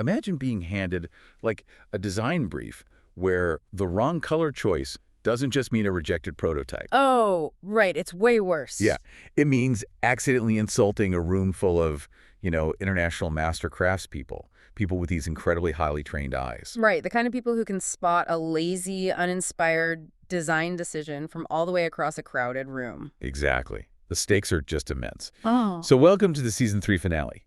Imagine being handed, like, a design brief where the wrong color choice doesn't just mean a rejected prototype. Oh, right. It's way worse. Yeah, it means accidentally insulting a room full of, international master craftspeople, people with these incredibly highly trained eyes. Right. The kind of people who can spot a lazy, uninspired design decision from all the way across a crowded room. Exactly. The stakes are just immense. Oh. So welcome to the Season 3 finale.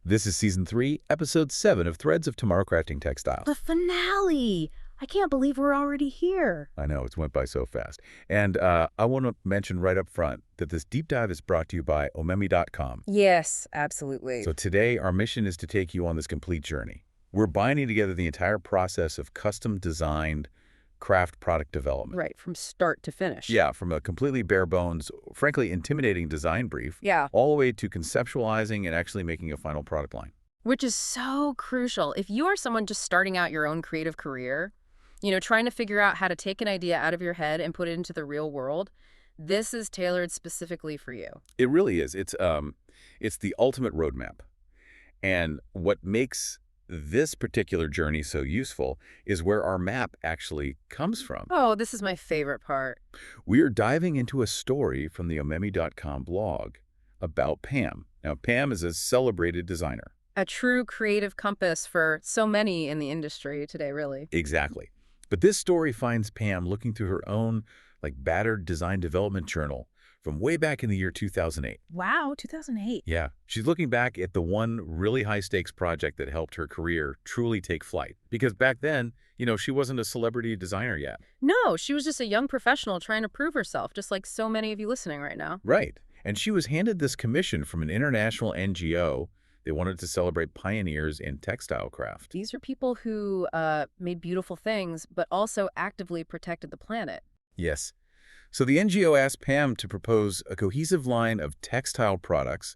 This is Season 3, Episode 7 of Threads of Tomorrow Crafting Textiles. The finale! I can't believe we're already here. I know, it's went by so fast. And I want to mention right up front that this deep dive is brought to you by omemi.com. Yes, absolutely. So today, our mission is to take you on this complete journey. We're binding together the entire process of custom-designed craft product development. Right, from start to finish. Yeah, from a completely bare bones, frankly intimidating design brief, Yeah. all the way to conceptualizing and actually making a final product line. Which is so crucial. If you are someone just starting out your own creative career, trying to figure out how to take an idea out of your head and put it into the real world, this is tailored specifically for you. It really is. It's the ultimate roadmap. And what makes this particular journey so useful is where our map actually comes from. Oh, this is my favorite part. We are diving into a story from the omemi.com blog about Pam. Now, Pam is a celebrated designer. A true creative compass for so many in the industry today, really. Exactly. But this story finds Pam looking through her own, battered design development journal from way back in the year 2008. Wow, 2008. Yeah, she's looking back at the one really high-stakes project that helped her career truly take flight. Because back then, she wasn't a celebrity designer yet. No, she was just a young professional trying to prove herself, just like so many of you listening right now. Right. And she was handed this commission from an international NGO. They wanted to celebrate pioneers in textile craft. These are people who made beautiful things, but also actively protected the planet. Yes. So the NGO asked Pam to propose a cohesive line of textile products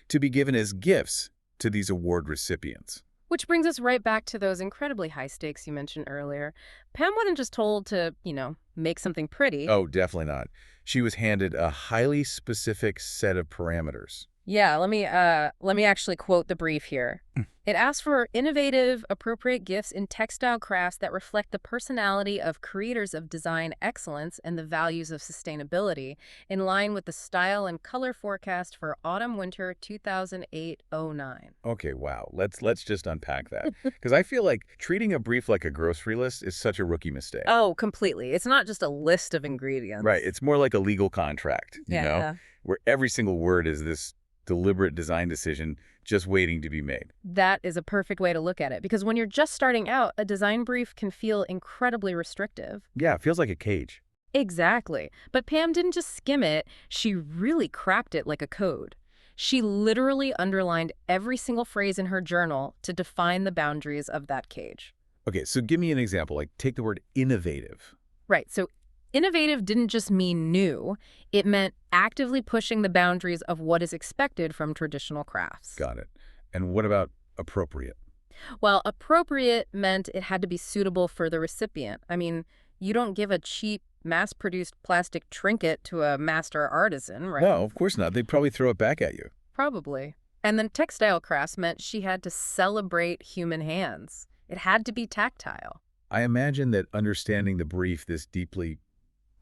to be given as gifts to these award recipients. Which brings us right back to those incredibly high stakes you mentioned earlier. Pam wasn't just told to, make something pretty. Oh, definitely not. She was handed a highly specific set of parameters. Yeah, let me actually quote the brief here. It asks for innovative, appropriate gifts in textile crafts that reflect the personality of creators of design excellence and the values of sustainability, in line with the style and color forecast for autumn-winter 2008-09. Okay, wow. Let's just unpack that. Because I feel like treating a brief like a grocery list is such a rookie mistake. Oh, completely. It's not just a list of ingredients. Right. It's more like a legal contract, where every single word is this deliberate design decision just waiting to be made. That is a perfect way to look at it, because when you're just starting out, a design brief can feel incredibly restrictive. Yeah, it feels like a cage. Exactly. But Pam didn't just skim it, she really cracked it like a code. She literally underlined every single phrase in her journal to define the boundaries of that cage. Okay, so give me an example. Take the word innovative. Right, so innovative didn't just mean new, it meant actively pushing the boundaries of what is expected from traditional crafts. Got it. And what about appropriate? Well, appropriate meant it had to be suitable for the recipient. I mean, you don't give a cheap, mass-produced plastic trinket to a master artisan, right? No, of course not. They'd probably throw it back at you. Probably. And then textile crafts meant she had to celebrate human hands. It had to be tactile. I imagine that understanding the brief this deeply,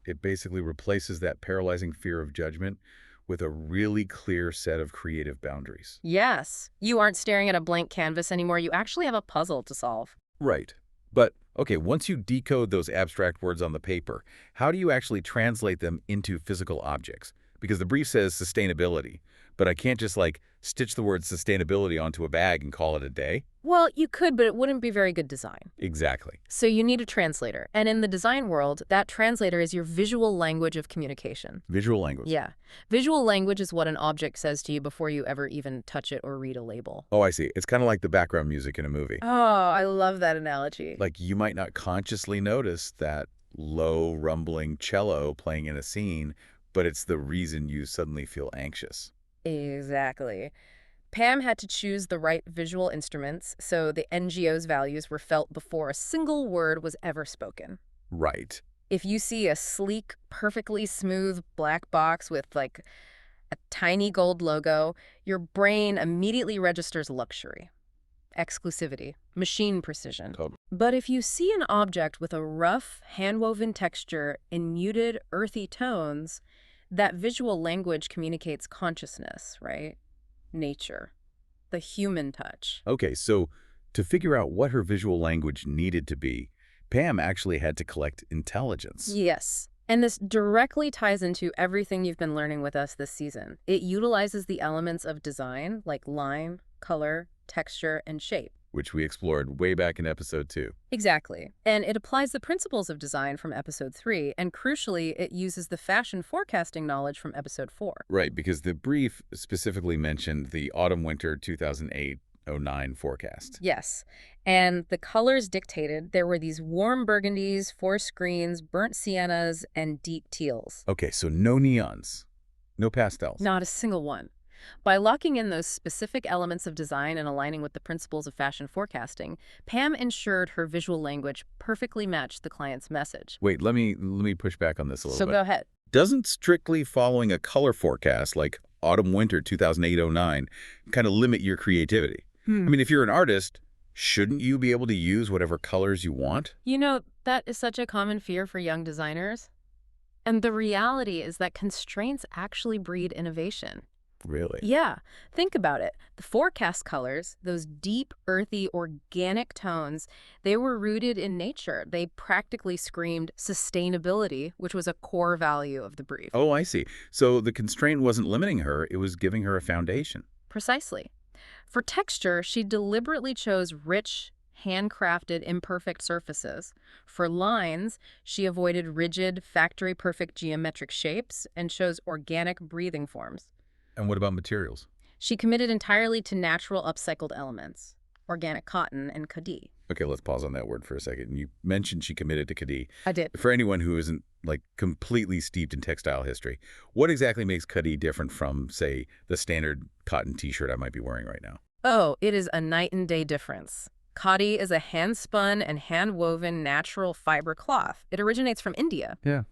it basically replaces that paralyzing fear of judgment with a really clear set of creative boundaries. Yes. You aren't staring at a blank canvas anymore. You actually have a puzzle to solve. Right. But, okay, once you decode those abstract words on the paper, how do you actually translate them into physical objects? Because the brief says sustainability, but I can't just, stitch the word sustainability onto a bag and call it a day. Well, you could, but it wouldn't be very good design. Exactly. So you need a translator. And in the design world, that translator is your visual language of communication. Visual language. Yeah. Visual language is what an object says to you before you ever even touch it or read a label. Oh, I see. It's kind of like the background music in a movie. Oh, I love that analogy. You might not consciously notice that low, rumbling cello playing in a scene, but it's the reason you suddenly feel anxious. Exactly. Pam had to choose the right visual instruments, so the NGO's values were felt before a single word was ever spoken. Right. If you see a sleek, perfectly smooth black box with, a tiny gold logo, your brain immediately registers luxury. Exclusivity, machine precision. Totally. But if you see an object with a rough, hand-woven texture in muted, earthy tones, that visual language communicates consciousness, right? Nature, the human touch. Okay, so to figure out what her visual language needed to be, Pam actually had to collect intelligence. Yes. And this directly ties into everything you've been learning with us this season. It utilizes the elements of design, like line, color, texture, and shape. Which we explored way back in episode 2. Exactly. And it applies the principles of design from episode 3, and crucially, it uses the fashion forecasting knowledge from episode 4. Right, because the brief specifically mentioned the autumn-winter 2008-09 forecast. Yes. And the colors dictated, there were these warm burgundies, forest greens, burnt siennas, and deep teals. Okay, so no neons, no pastels. Not a single one. By locking in those specific elements of design and aligning with the principles of fashion forecasting, Pam ensured her visual language perfectly matched the client's message. Wait, let me push back on this a little So bit. go ahead. Doesn't strictly following a color forecast like autumn-winter 2008-09 kind of limit your creativity? I mean, if you're an artist, shouldn't you be able to use whatever colors you want? You know, that is such a common fear for young designers. And the reality is that constraints actually breed innovation. Really? Yeah, think about it. The forecast colors, those deep, earthy, organic tones, they were rooted in nature. They practically screamed sustainability, which was a core value of the brief. Oh, I see. So the constraint wasn't limiting her, it was giving her a foundation. Precisely. For texture, she deliberately chose rich, handcrafted, imperfect surfaces. For lines, she avoided rigid, factory-perfect geometric shapes and chose organic breathing forms. And what about materials? She committed entirely to natural upcycled elements, organic cotton and kadi. Okay, let's pause on that word for a second. You mentioned she committed to Khadi. I did. For anyone who isn't like completely steeped in textile history, what exactly makes Khadi different from, say, the standard cotton t-shirt I might be wearing right now? Oh, it is a night and day difference. Khadi is a hand-spun and hand-woven natural fiber cloth. It originates from India. Yeah.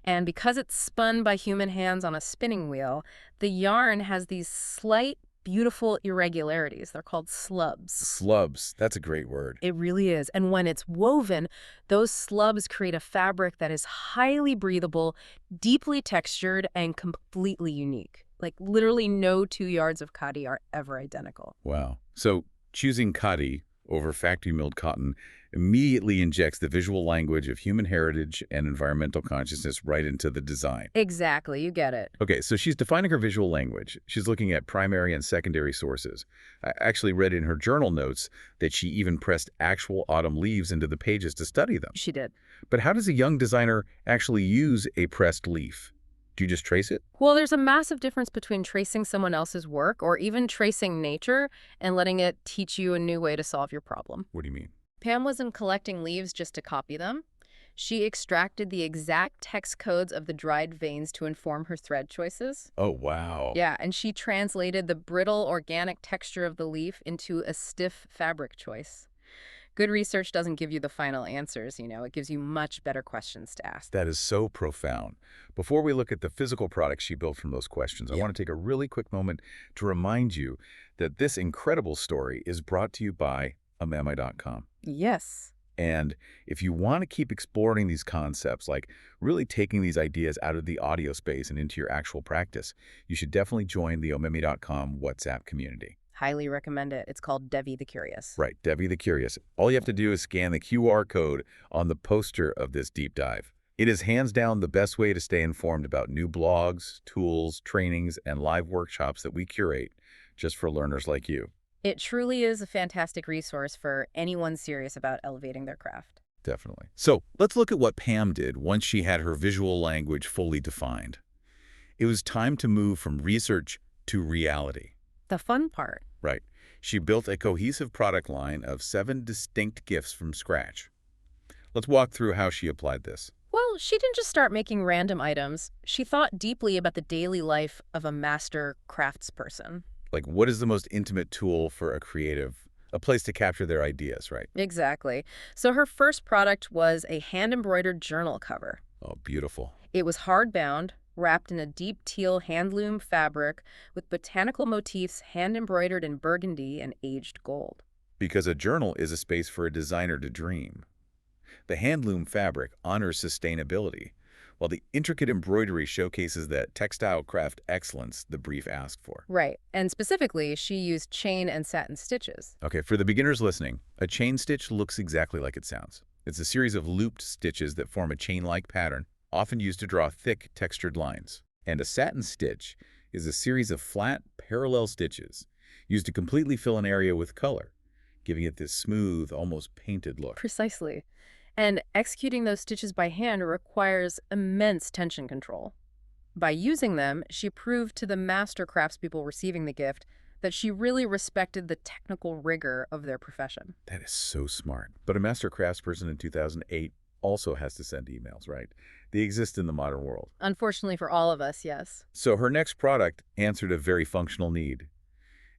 And because it's spun by human hands on a spinning wheel, the yarn has these slight, beautiful irregularities. They're called slubs. Slubs. That's a great word. It really is. And when it's woven, those slubs create a fabric that is highly breathable, deeply textured, and completely unique. Like literally no 2 yards of khadi are ever identical. Wow. So choosing Khadi over factory-milled cotton immediately injects the visual language of human heritage and environmental consciousness right into the design. Exactly, you get it. Okay, so she's defining her visual language. She's looking at primary and secondary sources. I actually read in her journal notes that she even pressed actual autumn leaves into the pages to study them. She did. But how does a young designer actually use a pressed leaf? Do you just trace it? Well, there's a massive difference between tracing someone else's work or even tracing nature and letting it teach you a new way to solve your problem. What do you mean? Pam wasn't collecting leaves just to copy them. She extracted the exact text codes of the dried veins to inform her thread choices. Oh, wow. Yeah, and she translated the brittle, organic texture of the leaf into a stiff fabric choice. Good research doesn't give you the final answers, it gives you much better questions to ask. That is so profound. Before we look at the physical products she built from those questions, I want to take a really quick moment to remind you that this incredible story is brought to you by amami.com. Yes. And if you want to keep exploring these concepts, like really taking these ideas out of the audio space and into your actual practice, you should definitely join the omemi.com WhatsApp community. Highly recommend it. It's called Devi the Curious. Right, Devi the Curious. All you have to do is scan the QR code on the poster of this deep dive. It is hands down the best way to stay informed about new blogs, tools, trainings, and live workshops that we curate just for learners like you. It truly is a fantastic resource for anyone serious about elevating their craft. Definitely. So let's look at what Pam did once she had her visual language fully defined. It was time to move from research to reality. The fun part. Right. She built a cohesive product line of 7 distinct gifts from scratch. Let's walk through how she applied this. Well, she didn't just start making random items. She thought deeply about the daily life of a master craftsperson. Like, what is the most intimate tool for a creative? A place to capture their ideas, right? Exactly. So her first product was a hand-embroidered journal cover. Oh, beautiful. It was hard-bound, wrapped in a deep teal handloom fabric with botanical motifs hand-embroidered in burgundy and aged gold. because a journal is a space for a designer to dream. The handloom fabric honors sustainability, while the intricate embroidery showcases that textile craft excellence the brief asked for. Right. And specifically, she used chain and satin stitches. Okay, for the beginners listening, a chain stitch looks exactly like it sounds. It's a series of looped stitches that form a chain-like pattern, often used to draw thick, textured lines. And a satin stitch is a series of flat, parallel stitches used to completely fill an area with color, giving it this smooth, almost painted look. Precisely. And executing those stitches by hand requires immense tension control. By using them, she proved to the master craftspeople receiving the gift that she really respected the technical rigor of their profession. That is so smart. But a master craftsperson in 2008 also has to send emails, right? They exist in the modern world. Unfortunately for all of us, yes. So her next product answered a very functional need.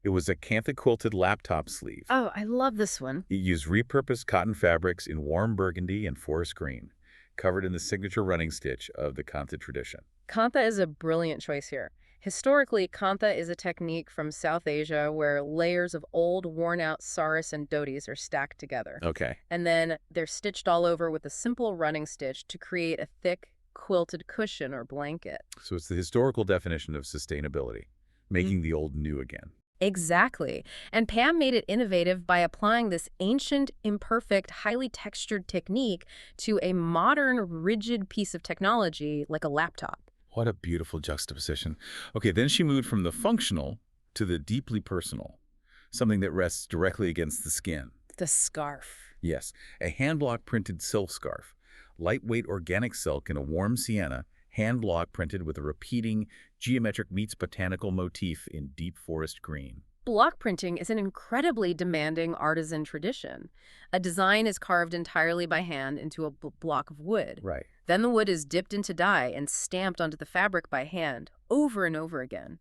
It was a quilted laptop sleeve. Oh, I love this one. It used repurposed cotton fabrics in warm burgundy and forest green, covered in the signature running stitch of the kantha tradition. Kantha is a brilliant choice here. Historically, kantha is a technique from South Asia where layers of old, worn-out saris and dhotis are stacked together. Okay. And then they're stitched all over with a simple running stitch to create a thick, quilted cushion or blanket. So it's the historical definition of sustainability, making the old new again. Exactly. And Pam made it innovative by applying this ancient, imperfect, highly textured technique to a modern, rigid piece of technology like a laptop. What a beautiful juxtaposition. Okay, then she moved from the functional to the deeply personal, something that rests directly against the skin. The scarf. Yes, a hand-block printed silk scarf, lightweight organic silk in a warm sienna, hand-block printed with a repeating geometric meets botanical motif in deep forest green. Block printing is an incredibly demanding artisan tradition. A design is carved entirely by hand into a block of wood. Right. Then the wood is dipped into dye and stamped onto the fabric by hand, over and over again.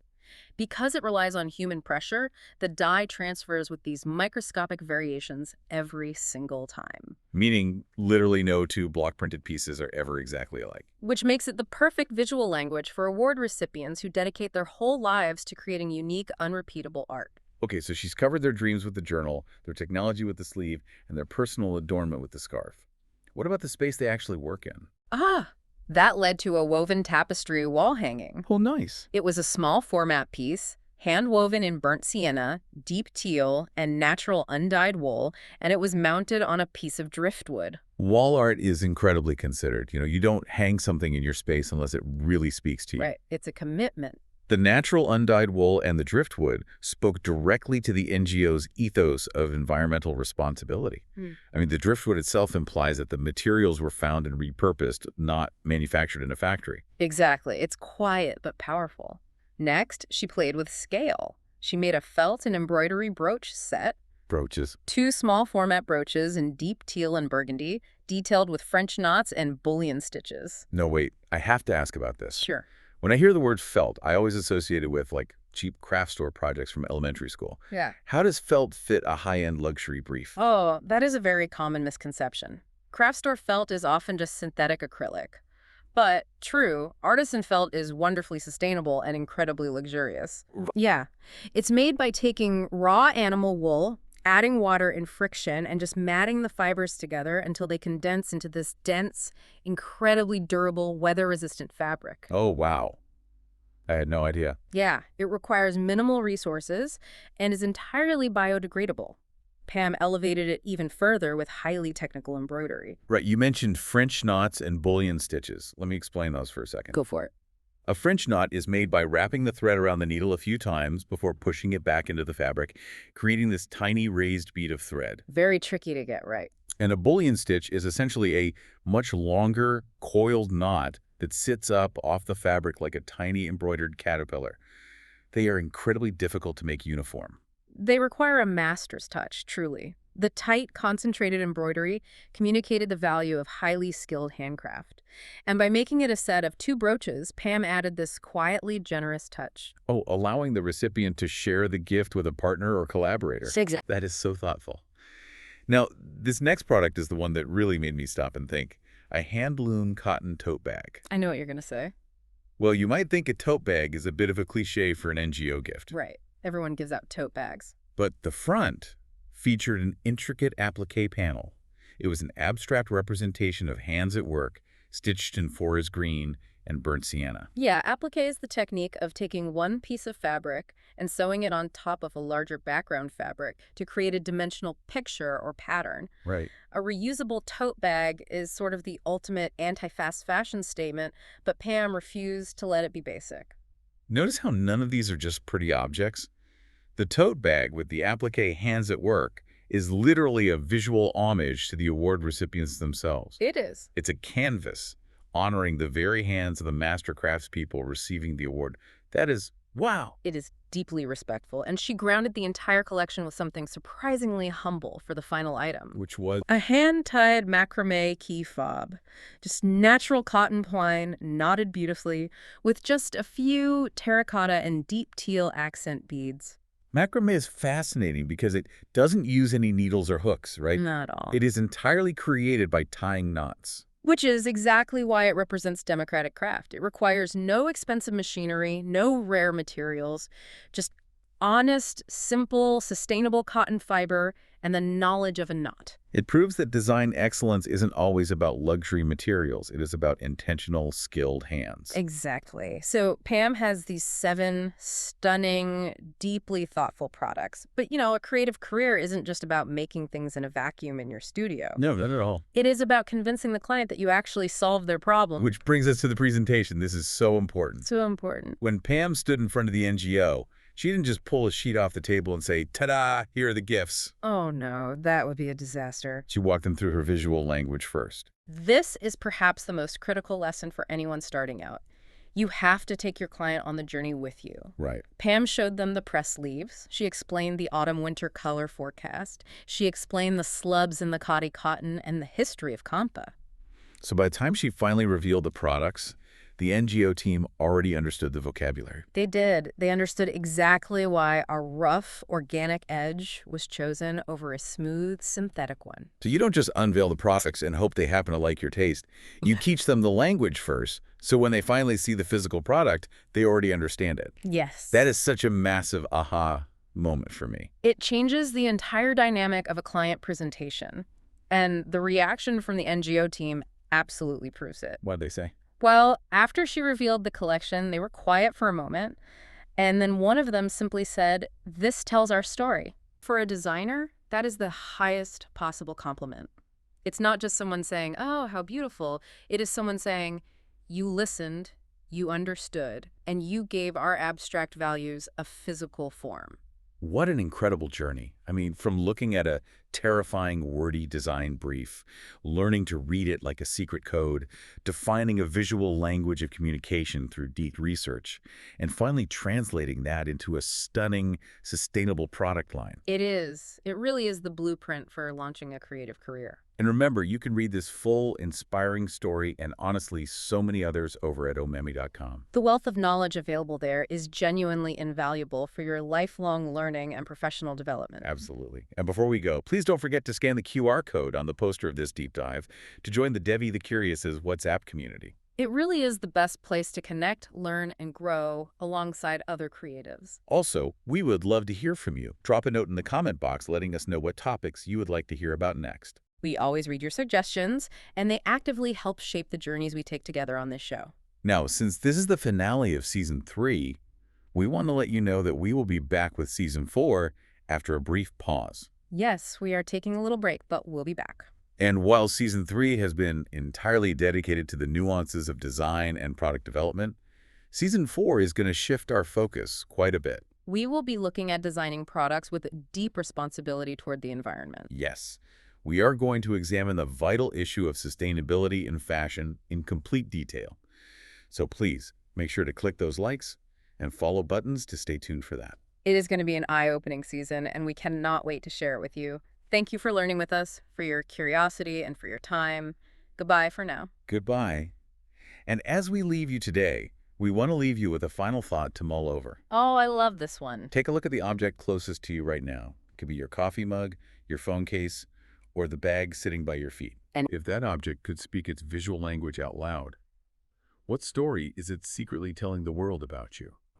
Because it relies on human pressure, the dye transfers with these microscopic variations every single time. Meaning literally no two block-printed pieces are ever exactly alike. Which makes it the perfect visual language for award recipients who dedicate their whole lives to creating unique, unrepeatable art. Okay, so she's covered their dreams with the journal, their technology with the sleeve, and their personal adornment with the scarf. What about the space they actually work in? That led to a woven tapestry wall hanging. Oh, nice. It was a small format piece, hand-woven in burnt sienna, deep teal, and natural undyed wool, and it was mounted on a piece of driftwood. Wall art is incredibly considered. You don't hang something in your space unless it really speaks to you. Right. It's a commitment. The natural undyed wool and the driftwood spoke directly to the NGO's ethos of environmental responsibility. I mean, the driftwood itself implies that the materials were found and repurposed, not manufactured in a factory. Exactly. It's quiet but powerful. Next, she played with scale. She made a felt and embroidery brooch set. Brooches. 2 small format brooches in deep teal and burgundy, detailed with French knots and bullion stitches. No, wait. I have to ask about this. Sure. When I hear the word felt, I always associate it with, cheap craft store projects from elementary school. Yeah. How does felt fit a high-end luxury brief? Oh, that is a very common misconception. Craft store felt is often just synthetic acrylic. But true, artisan felt is wonderfully sustainable and incredibly luxurious. Yeah. It's made by taking raw animal wool, adding water and friction, and just matting the fibers together until they condense into this dense, incredibly durable, weather-resistant fabric. Oh, wow. I had no idea. Yeah, it requires minimal resources and is entirely biodegradable. Pam elevated it even further with highly technical embroidery. Right, you mentioned French knots and bullion stitches. Let me explain those for a second. Go for it. A French knot is made by wrapping the thread around the needle a few times before pushing it back into the fabric, creating this tiny raised bead of thread. Very tricky to get right. And a bullion stitch is essentially a much longer, coiled knot that sits up off the fabric like a tiny embroidered caterpillar. They are incredibly difficult to make uniform. They require a master's touch, truly. The tight, concentrated embroidery communicated the value of highly skilled handcraft. And by making it a set of 2 brooches, Pam added this quietly generous touch. Oh, allowing the recipient to share the gift with a partner or collaborator. Exactly. That is so thoughtful. Now, this next product is the one that really made me stop and think. A hand-loom cotton tote bag. I know what you're going to say. Well, you might think a tote bag is a bit of a cliche for an NGO gift. Right. Everyone gives out tote bags. But the front featured an intricate applique panel. It was an abstract representation of hands at work, stitched in forest green and burnt sienna. Yeah, applique is the technique of taking one piece of fabric and sewing it on top of a larger background fabric to create a dimensional picture or pattern. Right. A reusable tote bag is sort of the ultimate anti-fast fashion statement, but Pam refused to let it be basic. Notice how none of these are just pretty objects? The tote bag with the applique hands at work is literally a visual homage to the award recipients themselves. It is. It's a canvas honoring the very hands of the master craftspeople receiving the award. That is, wow. It is deeply respectful, and she grounded the entire collection with something surprisingly humble for the final item. Which was? A hand-tied macrame key fob. Just natural cotton twine, knotted beautifully, with just a few terracotta and deep teal accent beads. Macrame is fascinating because it doesn't use any needles or hooks, right? Not at all. It is entirely created by tying knots. Which is exactly why it represents democratic craft. It requires no expensive machinery, no rare materials, just honest, simple, sustainable cotton fiber and the knowledge of a knot. It proves that design excellence isn't always about luxury materials. It is about intentional, skilled hands. Exactly. So Pam has these 7 stunning, deeply thoughtful products. But, a creative career isn't just about making things in a vacuum in your studio. No, not at all. It is about convincing the client that you actually solved their problem. Which brings us to the presentation. This is so important. So important. When Pam stood in front of the NGO, she didn't just pull a sheet off the table and say, ta-da, here are the gifts. Oh no, that would be a disaster. She walked them through her visual language first. This is perhaps the most critical lesson for anyone starting out. You have to take your client on the journey with you. Right. Pam showed them the press leaves. She explained the autumn-winter color forecast. She explained the slubs in the khadi cotton and the history of Kampa. So by the time she finally revealed the products, the NGO team already understood the vocabulary. They did. They understood exactly why a rough, organic edge was chosen over a smooth, synthetic one. So you don't just unveil the products and hope they happen to like your taste. You teach them the language first, so when they finally see the physical product, they already understand it. Yes. That is such a massive aha moment for me. It changes the entire dynamic of a client presentation. And the reaction from the NGO team absolutely proves it. What'd they say? Well, after she revealed the collection, they were quiet for a moment, and then one of them simply said, "This tells our story." For a designer, that is the highest possible compliment. It's not just someone saying, "Oh, how beautiful." It is someone saying, "You listened, you understood, and you gave our abstract values a physical form." What an incredible journey. I mean, from looking at a terrifying, wordy design brief, learning to read it like a secret code, defining a visual language of communication through deep research, and finally translating that into a stunning, sustainable product line. It is. It really is the blueprint for launching a creative career. And remember, you can read this full, inspiring story and honestly so many others over at omemi.com. The wealth of knowledge available there is genuinely invaluable for your lifelong learning and professional development. Absolutely. And before we go, please don't forget to scan the QR code on the poster of this deep dive to join the Devi the Curious's WhatsApp community. It really is the best place to connect, learn, and grow alongside other creatives. Also, we would love to hear from you. Drop a note in the comment box letting us know what topics you would like to hear about next. We always read your suggestions, and they actively help shape the journeys we take together on this show. Now, since this is the finale of Season 3, we want to let you know that we will be back with Season 4 after a brief pause. Yes, we are taking a little break, but we'll be back. And while Season 3 has been entirely dedicated to the nuances of design and product development, Season 4 is going to shift our focus quite a bit. We will be looking at designing products with deep responsibility toward the environment. Yes, we are going to examine the vital issue of sustainability in fashion in complete detail. So please, make sure to click those likes and follow buttons to stay tuned for that. It is going to be an eye-opening season, and we cannot wait to share it with you. Thank you for learning with us, for your curiosity, and for your time. Goodbye for now. Goodbye. And as we leave you today, we want to leave you with a final thought to mull over. Oh, I love this one. Take a look at the object closest to you right now. It could be your coffee mug, your phone case, or the bag sitting by your feet. And if that object could speak its visual language out loud, what story is it secretly telling the world about you?